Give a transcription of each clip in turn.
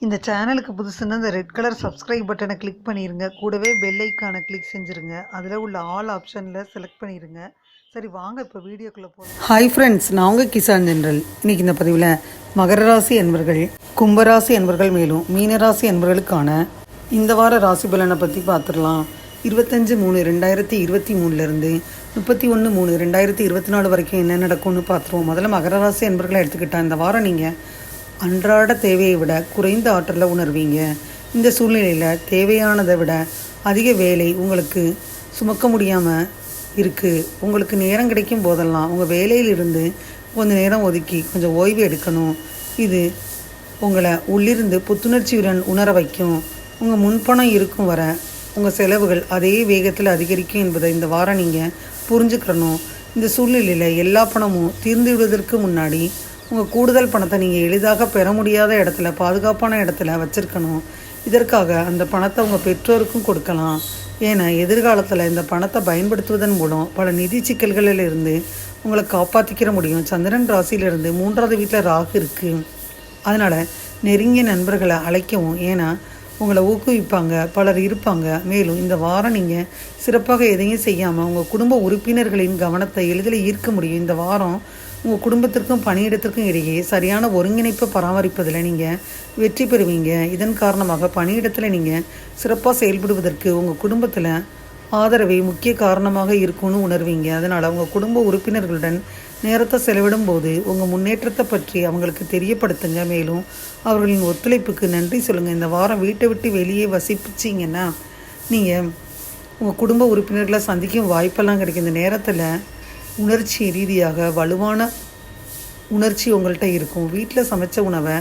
இந்த சேனலுக்கு புதுசுன்னா இந்த ரெட் கலர் சப்ஸ்கிரைப் பட்டனை கிளிக் பண்ணிடுங்க. கூடவே பெல் ஐக்கானை கிளிக் செஞ்சுருங்க. அதில் உள்ள ஆல் ஆப்ஷனில் செலக்ட் பண்ணிடுங்க. சரி வாங்க இப்போ வீடியோக்குள்ளே போகலாம். ஹாய் ஃப்ரெண்ட்ஸ், நான் உங்கள் கிசான் ஜென்ரல். இன்றைக்கி இந்த பதிவில் மகர ராசி அன்பர்கள், கும்பராசி அன்பர்கள் மேலும் மீனராசி அன்பர்களுக்கான இந்த வார ராசி பலனை பற்றி பார்த்துடலாம். 25/3/2023 31/3/2024 வரைக்கும் என்ன நடக்கும்னு பார்த்துருவோம். முதல்ல மகர ராசி அன்பர்களை எடுத்துக்கிட்டால் இந்த வாரம் நீங்கள் அன்றாட தேவையை விட குறைந்த ஆற்றலை உணர்வீங்க. இந்த சூழ்நிலையில் தேவையானதை விட அதிக வேலை உங்களுக்கு சுமக்க முடியாமல் இருக்குது. உங்களுக்கு நேரம் கிடைக்கும் போதெல்லாம் உங்கள் வேலையிலிருந்து கொஞ்சம் நேரம் ஒதுக்கி கொஞ்சம் ஓய்வு எடுக்கணும். இது உங்களை உள்ளிருந்து புத்துணர்ச்சியுடன் உணர வைக்கும். உங்கள் முன்பணம் இருக்கும் வர உங்கள் செலவுகள் அதே வேகத்தில் அதிகரிக்கும் என்பதை இந்த வாரம் நீங்கள் புரிஞ்சுக்கிறணும். இந்த சூழ்நிலையில் எல்லா பணமும் தீர்ந்து விடுவதற்கு முன்னாடி உங்கள் கூடுதல் பணத்தை நீங்கள் எளிதாக பெற முடியாத இடத்துல, பாதுகாப்பான இடத்துல வச்சுருக்கணும். இதற்காக அந்த பணத்தை உங்கள் பெற்றோருக்கும் கொடுக்கலாம். ஏன்னா எதிர்காலத்தில் இந்த பணத்தை பயன்படுத்துவதன் மூலம் பல நிதி சிக்கல்களிலிருந்து உங்களை காப்பாற்றிக்கிற முடியும். சந்திரன் ராசியிலிருந்து 3வது வீட்டில் ராகு இருக்குது. அதனால் நெருங்கிய நண்பர்களை அழைக்கவும், ஏன்னா உங்களை ஊக்குவிப்பாங்க, பலர் இருப்பாங்க. மேலும் இந்த வாரம் நீங்கள் சிறப்பாக எதையும் செய்யாமல் உங்கள் குடும்ப உறுப்பினர்களின் கவனத்தை எளிதில் ஈர்க்க முடியும். இந்த வாரம் உங்கள் குடும்பத்திற்கும் பணியிடத்திற்கும் இடையே சரியான ஒருங்கிணைப்பை பராமரிப்பதில் நீங்கள் வெற்றி பெறுவீங்க. இதன் காரணமாக பணியிடத்தில் நீங்கள் சிறப்பாக செயல்படுவதற்கு உங்கள் குடும்பத்தில் ஆதரவை முக்கிய காரணமாக இருக்கும்னு உணர்வீங்க. அதனால் உங்கள் குடும்ப உறுப்பினர்களுடன் நேரத்தை செலவிடும் போது உங்கள் முன்னேற்றத்தை பற்றி அவங்களுக்கு தெரியப்படுத்துங்க. மேலும் அவர்களின் ஒத்துழைப்புக்கு நன்றி சொல்லுங்கள். இந்த வாரம் வீட்டை விட்டு வெளியே வசிப்பிச்சிங்கன்னா நீங்கள் உங்கள் குடும்ப உறுப்பினர்களை சந்திக்கும் வாய்ப்பெல்லாம் கிடைக்கும். இந்த நேரத்தில் உணர்ச்சி ரீதியாக வலுவான உணர்ச்சி உங்கள்கிட்ட இருக்கும். வீட்டில் சமைச்ச உணவை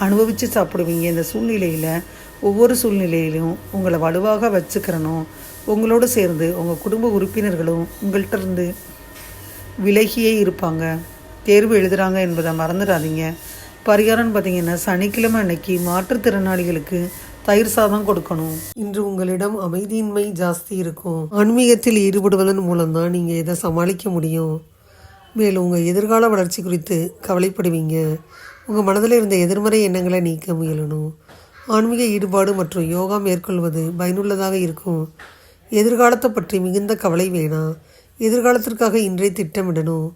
அனுபவித்து சாப்பிடுவீங்க. இந்த சூழ்நிலையில் ஒவ்வொரு சூழ்நிலையிலும் உங்களை வலுவாக வச்சுக்கிறணும். உங்களோடு சேர்ந்து உங்கள் குடும்ப உறுப்பினர்களும் உங்கள்கிட்ட இருந்து விலகியே இருப்பாங்க. தேர்வு எழுதுகிறாங்க என்பதை மறந்துடாதீங்க. பரிகாரம்னு பார்த்தீங்கன்னா சனிக்கிழமை அன்னைக்கு மாற்றுத்திறனாளிகளுக்கு தயிர் சாதம் கொடுக்கணும். இன்று உங்களிடம் அமைதியின்மை ஜாஸ்தி இருக்கும். ஆன்மீகத்தில் ஈடுபடுவதன் மூலம்தான் நீங்கள் இதை சமாளிக்க முடியும். மேலும் உங்கள் எதிர்கால வளர்ச்சி குறித்து கவலைப்படுவீங்க. உங்கள் மனதில் இருந்த எதிர்மறை எண்ணங்களை நீக்க முயலணும். ஆன்மீக ஈடுபாடு மற்றும் யோகா மேற்கொள்வது பயனுள்ளதாக இருக்கும். எதிர்காலத்தை பற்றி மிகுந்த கவலை வேணாம். எதிர்காலத்திற்காக இன்றைய திட்டமிடணும்.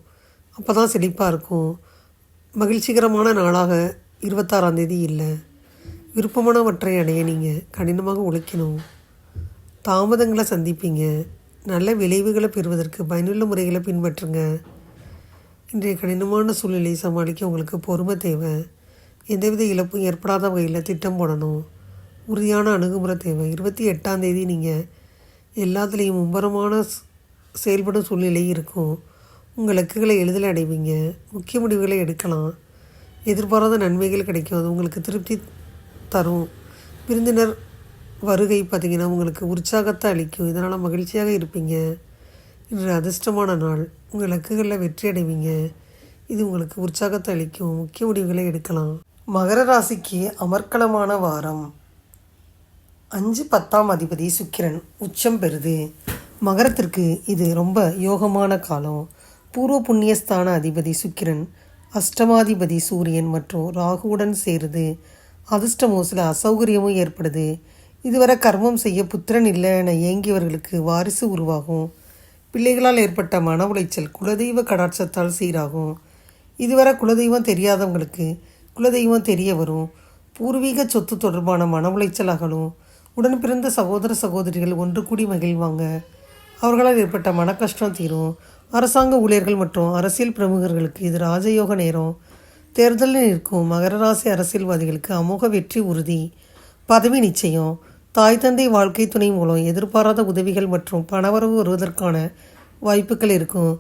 அப்போ தான் செழிப்பாக இருக்கும். மகிழ்ச்சிகரமான நாளாக 26ஆம் தேதி இல்லை. விருப்பமானவற்றை அடைய நீங்கள் கடினமாக உழைக்கணும். தாமதங்களை சந்திப்பீங்க. நல்ல விளைவுகளை பெறுவதற்கு பயனுள்ள முறைகளை பின்பற்றுங்க. இன்றைய கடினமான சூழ்நிலையை சமாளிக்க உங்களுக்கு பொறுமை தேவை. எந்தவித இழப்பும் ஏற்படாத வகையில் திட்டம் போடணும். உறுதியான அணுகுமுறை தேவை. 28ஆம் தேதி நீங்கள் எல்லாத்துலேயும் மும்பரமான செயல்படும் சூழ்நிலை இருக்கும். உங்கள் இலக்குகளை எளிதில் அடைவீங்க. முக்கிய முடிவுகளை எடுக்கலாம். எதிர்பாராத நன்மைகள் கிடைக்கும். அது உங்களுக்கு திருப்தி தரும். விருந்தினர் வருகை பார்த்திங்கன்னா உங்களுக்கு உற்சாகத்தை அளிக்கும். இதனால் மகிழ்ச்சியாக இருப்பீங்க. இன்று அதிர்ஷ்டமான நாள். உங்கள் இலக்குகளில் வெற்றி அடைவீங்க. இது உங்களுக்கு உற்சாகத்தை அளிக்கும். முக்கிய முடிவுகளை எடுக்கலாம். மகர ராசிக்கு அமர்க்களமான வாரம். 5/10 அதிபதி சுக்கிரன் உச்சம் பெறுது. மகரத்திற்கு இது ரொம்ப யோகமான காலம். பூர்வ புண்ணியஸ்தான அதிபதி சுக்கிரன் அஷ்டமாதிபதி சூரியன் மற்றும் ராகுவுடன் சேருது. அதிர்ஷ்டமோ சில அசௌகரியமும் ஏற்படுது. இதுவரை கர்மம் செய்ய புத்திரன் இல்லை என ஏங்கியவர்களுக்கு வாரிசு உருவாகும். பிள்ளைகளால் ஏற்பட்ட மன உளைச்சல் குலதெய்வ கடாட்சத்தால் சீராகும். இதுவரை குலதெய்வம் தெரியாதவங்களுக்கு குலதெய்வம் தெரிய வரும். பூர்வீக சொத்து தொடர்பான மன உளைச்சல் அகலும். உடன் பிறந்த சகோதர சகோதரிகள் ஒன்று கூடி மகிழ்வாங்க. அவர்களால் ஏற்பட்ட மன கஷ்டம் தீரும். அரசாங்க ஊழியர்கள் மற்றும் அரசியல் பிரமுகர்களுக்கு இது ராஜயோக நேரம். தேர்தலில் நிற்கும் மகர ராசி அரசியல்வாதிகளுக்கு அமோக வெற்றி உறுதி. பதவி நிச்சயம். தாய் தந்தை வாழ்க்கை துணை மூலம் எதிர்பாராத உதவிகள் மற்றும் பணவரவு வருவதற்கான வாய்ப்புகள் இருக்கும்.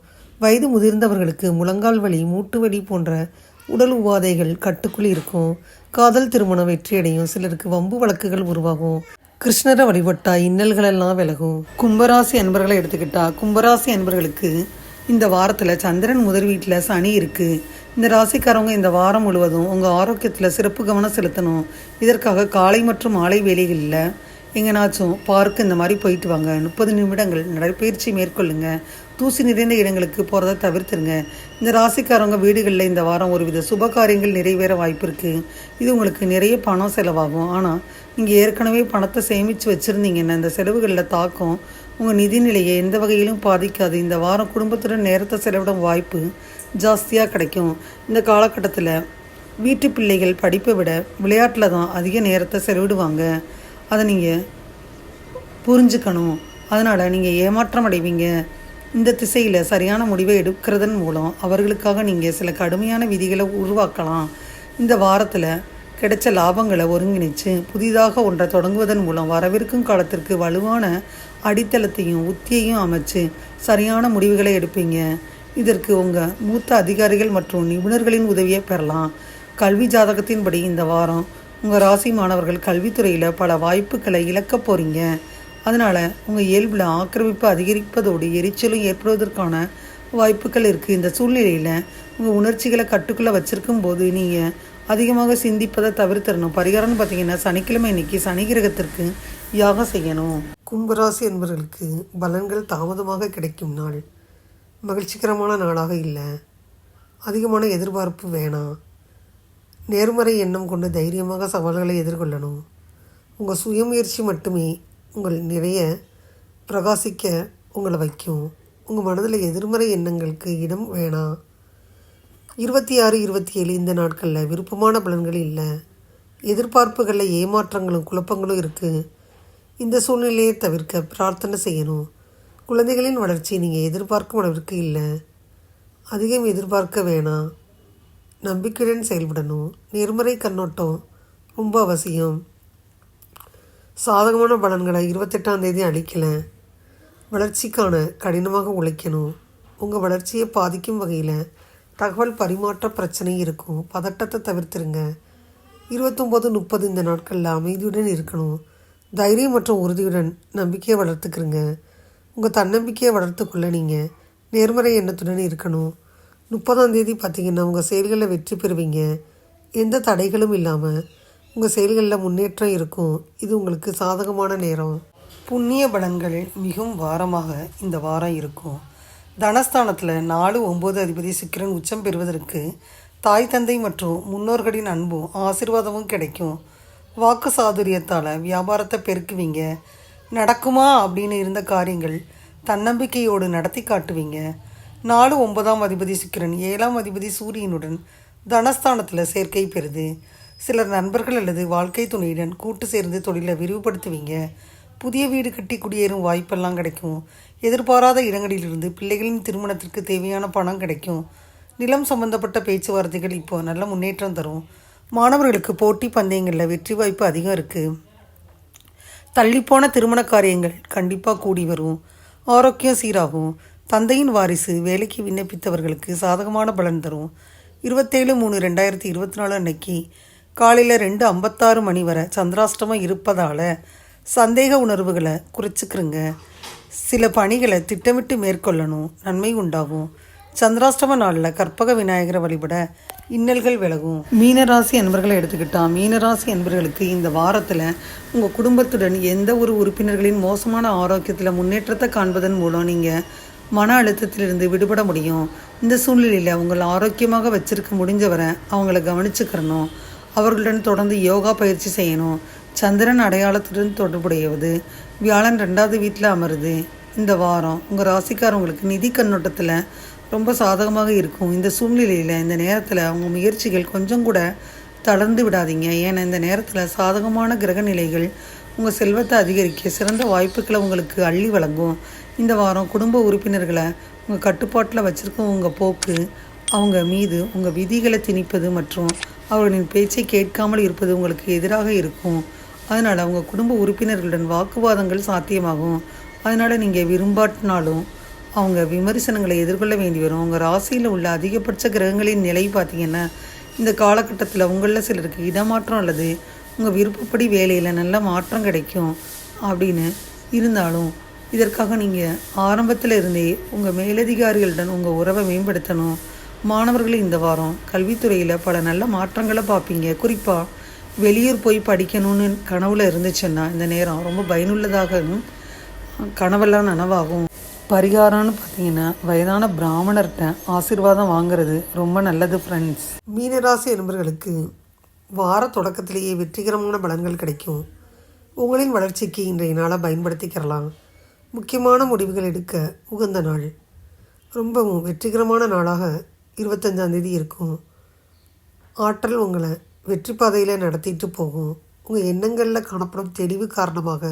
வயது முதிர்ந்தவர்களுக்கு முழங்கால் வலி, மூட்டு வலி போன்ற உடல் உபாதைகள் கட்டுக்குள் இருக்கும். காதல் திருமணம் வெற்றியடையும். சிலருக்கு வம்பு வழக்குகள் உருவாகும். கிருஷ்ணரை வழிபட்டா இன்னல்களெல்லாம் விலகும். கும்பராசி அன்பர்களை எடுத்துக்கிட்டா கும்பராசி அன்பர்களுக்கு இந்த வாரத்தில் சந்திரன் முதல் வீட்டில் சனி இருக்குது. இந்த ராசிக்காரவங்க இந்த வாரம் முழுவதும் உங்கள் ஆரோக்கியத்தில் சிறப்பு கவனம் செலுத்தணும். இதற்காக காலை மற்றும் மாலை வேளைகளில் எங்கேனாச்சும் பார்க்கு இந்த மாதிரி போயிட்டு வாங்க. 30 நிமிடங்கள் நடைப்பயிற்சி மேற்கொள்ளுங்க. தூசி நிறைந்த இடங்களுக்கு போகிறத தவிர்த்துருங்க. இந்த ராசிக்காரவங்க வீடுகளில் இந்த வாரம் ஒருவித சுப காரியங்கள் நிறைவேற வாய்ப்பு இருக்குது. இது உங்களுக்கு நிறைய பணம் செலவாகும். ஆனால் நீங்கள் ஏற்கனவே பணத்தை சேமித்து வச்சுருந்தீங்கன்னா இந்த செலவுகளில் தாக்கம் உங்கள் நிதிநிலையை எந்த வகையிலும் பாதிக்காது. இந்த வாரம் குடும்பத்துடன் நேரத்தை செலவிடும் வாய்ப்பு ஜாஸ்தியாக கிடைக்கும். இந்த காலகட்டத்தில் வீட்டு பிள்ளைகள் படிப்பை விட விளையாட்டில் தான் அதிக நேரத்தை செலவிடுவாங்க. அதை நீங்கள் புரிஞ்சுக்கணும். அதனால் நீங்கள் ஏமாற்றம் அடைவீங்க. இந்த திசையில் சரியான முடிவை எடுக்கிறதன் மூலம் அவர்களுக்காக நீங்கள் சில கடுமையான விதிகளை உருவாக்கலாம். இந்த வாரத்தில் கிடைச்ச லாபங்களை ஒருங்கிணைச்சு புதிதாக ஒன்றை தொடங்குவதன் மூலம் வரவிருக்கும் காலத்திற்கு வலுவான அடித்தளத்தையும் உத்தியையும் அமைச்சு சரியான முடிவுகளை எடுப்பீங்க. இதற்கு உங்கள் மூத்த அதிகாரிகள் மற்றும் நிபுணர்களின் உதவியை பெறலாம். கல்வி ஜாதகத்தின்படி இந்த வாரம் உங்கள் ராசி மாணவர்கள் கல்வித்துறையில் பல வாய்ப்புகளை இழக்க போகிறீங்க. அதனால் உங்கள் இயல்பில் ஆக்கிரமிப்பு அதிகரிப்பதோடு எரிச்சலும் ஏற்படுவதற்கான வாய்ப்புகள் இருக்குது. இந்த சூழ்நிலையில் உங்கள் உணர்ச்சிகளை கட்டுக்குள்ளே வச்சுருக்கும் போது நீங்கள் அதிகமாக சிந்திப்பதை தவிர்த்திடணும். பரிகாரம்னு பார்த்தீங்கன்னா சனிக்கிழமை இன்னைக்கு சனி கிரகத்திற்கு யாகம் செய்யணும். கும்பராசி என்பவர்களுக்கு பலன்கள் தாமதமாக கிடைக்கும் நாள். மகிழ்ச்சிகரமான நாளாக இல்லை. அதிகமான எதிர்பார்ப்பு வேணாம். நேர்மறை எண்ணம் கொண்டு தைரியமாக சவால்களை எதிர்கொள்ளணும். உங்கள் சுயமுயற்சி மட்டுமே உங்கள் நிறைய பிரகாசிக்க உங்களை வைக்கும். உங்கள் மனதில் எதிர்மறை எண்ணங்களுக்கு இடம் வேணாம். 26, 27 இந்த நாட்களில் விருப்பமான பலன்கள் இல்லை. எதிர்பார்ப்புகளில் ஏமாற்றங்களும் குழப்பங்களும் இருக்குது. இந்த சூழ்நிலையை தவிர்க்க பிரார்த்தனை செய்யணும். குழந்தைகளின் வளர்ச்சி நீங்கள் எதிர்பார்க்கும் அளவிற்கு இல்லை. அதிகம் எதிர்பார்க்க வேணாம். நம்பிக்கையுடன் செயல்படணும். நேர்மறை கண்ணோட்டம் ரொம்ப அவசியம். சாதகமான பலன்களை 28ஆம் தேதி அளிக்கலை. வளர்ச்சிக்கான கடினமாக உழைக்கணும். உங்கள் வளர்ச்சியை பாதிக்கும் வகையில் தகவல் பரிமாற்ற பிரச்சனை இருக்கும். பதட்டத்தை தவிர்த்துருங்க. 29, 30 இந்த நாட்களில் அமைதியுடன் இருக்கணும். தைரியம் மற்றும் உறுதியுடன் நம்பிக்கையை வளர்த்துக்கிறங்க. உங்கள் தன்னம்பிக்கையை வளர்த்துக்கொள்ள நீங்கள் நேர்மறை எண்ணத்துடன் இருக்கணும். 30ஆம் தேதி பார்த்திங்கன்னா உங்கள் செயல்களில் வெற்றி பெறுவீங்க. எந்த தடைகளும் இல்லாமல் உங்கள் செயல்களில் முன்னேற்றம் இருக்கும். இது உங்களுக்கு சாதகமான நேரம். புண்ணிய பலன்கள் மிகவும் வாரமாக இந்த வாரம் இருக்கும். தனஸ்தானத்தில் 4, 9 அதிபதி சுக்கிரன் உச்சம் பெறுவதற்கு தாய் தந்தை மற்றும் முன்னோர்களின் அன்பும் ஆசீர்வாதமும் கிடைக்கும். வாக்கு சாதுரியத்தால் வியாபாரத்தை பெருக்குவீங்க. நடக்குமா அப்படின்னு இருந்த காரியங்கள் தன்னம்பிக்கையோடு நடத்தி காட்டுவீங்க. 4, 9ஆம் அதிபதி சுக்கிரன் 7ஆம் அதிபதி சூரியனுடன் தனஸ்தானத்தில் சேர்க்கை பெறுது. சிலர் நண்பர்கள் அல்லது வாழ்க்கை துணையுடன் கூட்டு சேர்ந்து தொழிலை விரிவுபடுத்துவீங்க. புதிய வீடு கட்டி குடியேறும் வாய்ப்பெல்லாம் கிடைக்கும். எதிர்பாராத இடங்களிலிருந்து பிள்ளைகளின் திருமணத்திற்கு தேவையான பணம் கிடைக்கும். நிலம் சம்பந்தப்பட்ட பேச்சுவார்த்தைகள் இப்போ நல்ல முன்னேற்றம் தரும். மாணவர்களுக்கு போட்டி பந்தயங்களில் வெற்றி வாய்ப்பு அதிகம் இருக்குது. தள்ளிப்போன திருமண காரியங்கள் கண்டிப்பாக கூடி வரும். ஆரோக்கியம் சீராகும். தந்தையின் வாரிசு வேலைக்கு விண்ணப்பித்தவர்களுக்கு சாதகமான பலன் தரும். 27/3/2024 அன்னைக்கு காலையில் 2:56 மணி வரை சந்திராஷ்டமம் இருப்பதால் சந்தேக உணர்வுகளை குறைச்சிக்கிறங்க. சில பணிகளை திட்டமிட்டு மேற்கொள்ளணும். நன்மை உண்டாகும். சந்திராஷ்டம நாளில் கற்பக விநாயகரை வழிபட இன்னல்கள் விலகும். மீனராசி என்பர்களை எடுத்துக்கிட்டால் மீனராசி என்பர்களுக்கு இந்த வாரத்தில் உங்கள் குடும்பத்துடன் எந்த ஒரு உறுப்பினர்களின் மோசமான ஆரோக்கியத்தில் முன்னேற்றத்தை காண்பதன் மூலம் நீங்கள் மன அழுத்தத்திலிருந்து விடுபட முடியும். இந்த சூழ்நிலையில் உங்களை ஆரோக்கியமாக வச்சிருக்க முடிஞ்சவரை அவங்கள கவனிச்சுக்கிறணும். அவர்களுடன் தொடர்ந்து யோகா பயிற்சி செய்யணும். சந்திரன் அடையாளத்துடன் தொடர்புடையது. வியாழன் 2வது வீட்டில் அமருது. இந்த வாரம் உங்கள் ராசிக்காரவங்களுக்கு நிதி கண்ணோட்டத்தில் ரொம்ப சாதகமாக இருக்கும். இந்த சூழ்நிலையில் இந்த நேரத்தில் அவங்க முயற்சிகள் கொஞ்சம் கூட தளர்ந்து விடாதீங்க. ஏன்னா இந்த நேரத்தில் சாதகமான கிரக நிலைகள் உங்கள் செல்வத்தை அதிகரிக்க சிறந்த வாய்ப்புகளை உங்களுக்கு அள்ளி வழங்கும். இந்த வாரம் குடும்ப உறுப்பினர்களை உங்கள் கட்டுப்பாட்டில் வச்சுருக்கும் உங்கள் போக்கு அவங்க மீது உங்கள் விதிகளை திணிப்பது மற்றும் அவர்களின் பேச்சை கேட்காமல் இருப்பது உங்களுக்கு எதிராக இருக்கும். அதனால் அவங்க குடும்ப உறுப்பினர்களுடன் வாக்குவாதங்கள் சாத்தியமாகும். அதனால் நீங்கள் விரும்பாட்டினாலும் அவங்க விமர்சனங்களை எதிர்கொள்ள வேண்டி வரும். உங்கள் ராசியில் உள்ள அதிகபட்ச கிரகங்களின் நிலை பார்த்திங்கன்னா இந்த காலகட்டத்தில் உங்களில் சிலருக்கு இடமாற்றம் அல்லது உங்கள் விருப்பப்படி வேலையில் நல்ல மாற்றம் கிடைக்கும் அப்படின்னு இருந்தாலும் இதற்காக நீங்கள் ஆரம்பத்தில் இருந்தே உங்கள் மேலதிகாரிகளுடன் உங்கள் உறவை மேம்படுத்தணும். மாணவர்கள் இந்த வாரம் கல்வித்துறையில் பல நல்ல மாற்றங்களை பார்ப்பீங்க. குறிப்பாக வெளியூர் போய் படிக்கணும்னு கனவுல இருந்துச்சுன்னா இந்த நேரம் ரொம்ப பயனுள்ளதாகவும் கனவெல்லாம் நனவாகும். பரிகாரம்னு பார்த்தீங்கன்னா வயதான பிராமணர்கிட்ட ஆசீர்வாதம் வாங்குறது ரொம்ப நல்லது ஃப்ரெண்ட்ஸ். மீனராசி என்பவர்களுக்கு வார தொடக்கத்திலேயே வெற்றிகரமான பலன்கள் கிடைக்கும். உங்களின் வளர்ச்சிக்கு இன்றைய நாளை பயன்படுத்திக்கிறலாம். முக்கியமான முடிவுகள் எடுக்க உகந்த நாள். ரொம்பவும் வெற்றிகரமான நாளாக 25ஆம் தேதி இருக்கும். ஆற்றல் உங்களை வெற்றி பாதையில் நடத்திட்டு போகும். உங்கள் எண்ணங்களில் காணப்படும் தெளிவு காரணமாக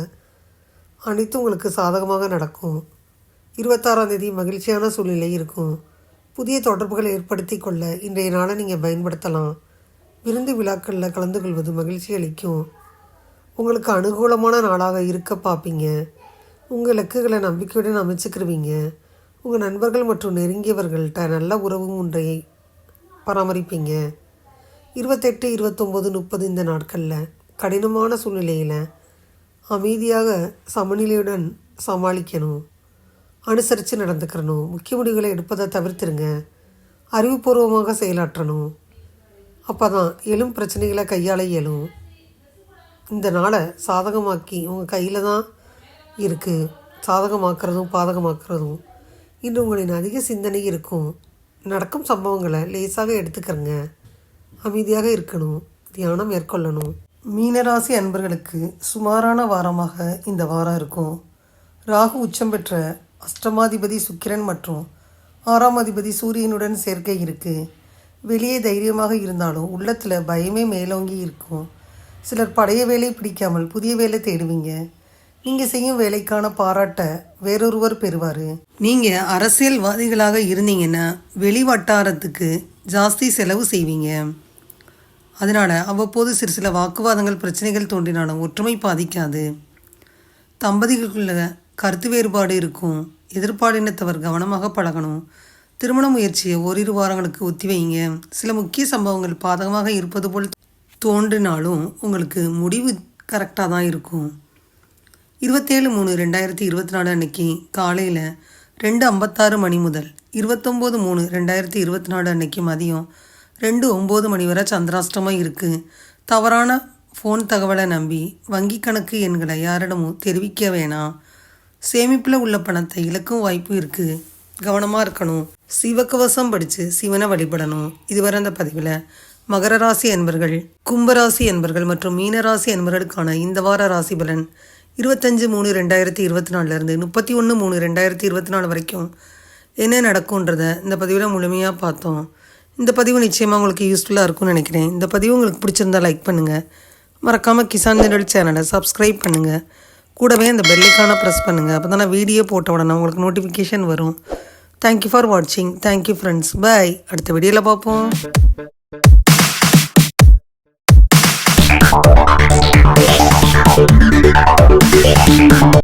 அனைத்தும் உங்களுக்கு சாதகமாக நடக்கும். 26ஆம் தேதி மகிழ்ச்சியான சூழ்நிலை இருக்கும். புதிய தொடர்புகளை ஏற்படுத்தி கொள்ள இன்றைய நாளை நீங்கள் பயன்படுத்தலாம். விருந்து விழாக்களில் கலந்து கொள்வது மகிழ்ச்சி அளிக்கும். உங்களுக்கு அனுகூலமான நாளாக இருக்க பார்ப்பீங்க. உங்கள் இலக்குகளை நம்பிக்கையுடன் அமைச்சுக்கிருவீங்க. உங்கள் நண்பர்கள் மற்றும் நெருங்கியவர்கள்ட்ட நல்ல உறவும் ஒன்றை பராமரிப்பீங்க. 28, 29, 30 இந்த நாட்களில் கடினமான சூழ்நிலையில் அமைதியாக சமநிலையுடன் சமாளிக்கணும். அனுசரித்து நடந்துக்கிறணும். முக்கிய முடிவுகளை எடுப்பதை தவிர்த்துருங்க. அறிவுபூர்வமாக செயலாற்றணும். அப்போ தான் எழும் பிரச்சனைகளை கையாள இயலும். இந்த நாளை சாதகமாக்கி உங்கள் கையில் தான் இருக்குது. சாதகமாக்குறதும் பாதகமாக்குறதும். இன்று உங்களின் அதிக சிந்தனை இருக்கும். நடக்கும் சம்பவங்களை லேசாக எடுத்துக்கிறங்க. அமைதியாக இருக்கணும். தியானம் மேற்கொள்ளணும். மீனராசி அன்பர்களுக்கு சுமாரான வாரமாக இந்த வாரம் இருக்கும். ராகு உச்சம் பெற்ற அஷ்டமாதிபதி சுக்கிரன் மற்றும் 6ஆம் அதிபதி சூரியனுடன் சேர்க்கை இருக்குது. வெளியே தைரியமாக இருந்தாலும் உள்ளத்தில் பயமே மேலோங்கி இருக்கும். சிலர் பழைய வேலை பிடிக்காமல் புதிய வேலை தேடுவீங்க. நீங்கள் செய்யும் வேலைக்கான பாராட்டை வேறொருவர் பெறுவார். நீங்கள் அரசியல்வாதிகளாக இருந்தீங்கன்னா வெளி வட்டாரத்துக்கு ஜாஸ்தி செலவு செய்வீங்க. அதனால் அவ்வப்போது சில வாக்குவாதங்கள் பிரச்சனைகள் தோன்றினாலும் ஒற்றுமை பாதிக்காது. தம்பதிகளுக்குள்ள கருத்து வேறுபாடு இருக்கும். எதிர்பாலினத்தவர் கவனமாக பழகணும். திருமண முயற்சியை ஓரிரு வாரங்களுக்கு ஒத்தி வைங்க. சில முக்கிய சம்பவங்கள் பாதகமாக இருப்பது போல் தோன்றினாலும் உங்களுக்கு முடிவு கரெக்டாக தான் இருக்கும். 27/3/2024 அன்னைக்கு காலையில் 2:56 மணி முதல் 29/3/2024 அன்னைக்கு மதியம் 2:09 மணி வரை சந்திராஷ்டமம் இருக்குது. தவறான ஃபோன் தகவலை நம்பி வங்கி கணக்கு எண்களை யாரிடமும் தெரிவிக்க வேணாம். சேமிப்பில் உள்ள பணத்தை இழக்கும் வாய்ப்பு இருக்குது. கவனமாக இருக்கணும். சிவகவசம் படித்து சிவனை வழிபடணும். இதுவரை அந்த பதிவில் மகர ராசி என்பர்கள், கும்பராசி என்பர்கள் மற்றும் மீனராசி என்பர்களுக்கான இந்த வார ராசி பலன் 25/3/2024 31/3/2024 வரைக்கும் என்ன நடக்கும்ன்றதை இந்த பதிவில் முழுமையாக பார்த்தோம். இந்த பதிவு நிச்சயமாக உங்களுக்கு யூஸ்ஃபுல்லாக இருக்கும்னு நினைக்கிறேன். இந்த பதிவு உங்களுக்கு பிடிச்சிருந்தா லைக் பண்ணுங்கள். மறக்காமல் கிசான் திண்டல் சேனலை சப்ஸ்கிரைப் பண்ணுங்கள். கூடவே அந்த பெல்லைக்கான ப்ரெஸ் பண்ணுங்கள். அப்போ தான் நான் வீடியோ போட்ட உடனே உங்களுக்கு நோட்டிஃபிகேஷன் வரும். தேங்க்யூ ஃபார் வாட்சிங். Thank you friends. பாய். அடுத்த வீடியோவில் பார்ப்போம்.